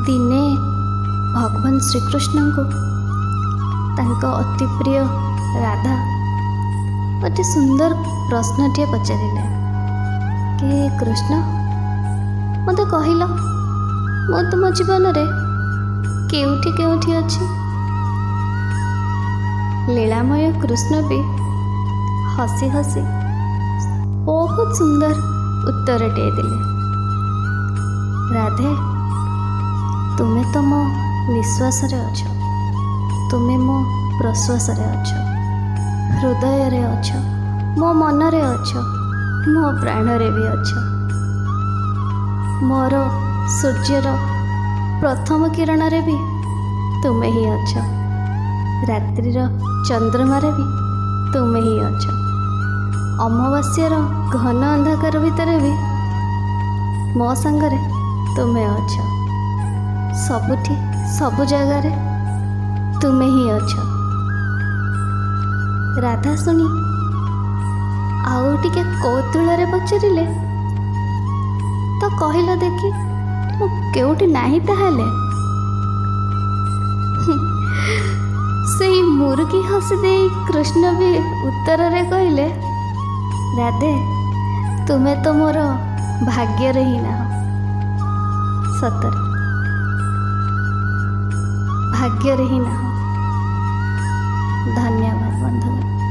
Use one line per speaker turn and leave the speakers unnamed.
दिने भगवान श्रीकृष्ण को तांको अति प्रिय राधा गोटे सुंदर प्रश्नटे पचारे कि कृष्ण मत कहल मु तुम जीवन रे केउठी केउठी अच्छी। लीलामय कृष्ण भी हसी हसी बहुत सुंदर उत्तर टे देले। राधे तुम्हें तो मो निश्वास रे अछ, तुम्हें मो प्रश्वास रे अछ, हृदय रे अछ, मो मन रे अछ, मो प्राण रे भी अछ। मोर सूर्यर प्रथम किरण रे भी तुम्हें ही अछ, रात्रिर चंद्रमा रे भी तुम्हें ही अछ, अमावास्यार घन अंधकार भितर भी मो संगरे तुम्हें अछ, सबुठी सबु जगार तुम्हें ही अछ। राधा शुणी आउ टिके कौतूहल पचारे तो कहल देखी मु केउठी नाही ताहाले। से मुर्गी हसी दे कृष्ण भी उत्तर रे कहले राधे तुम्हें तो मोर भाग्य ही ना सतर भाग्य ही ना। धन्यवाद बंधुगण।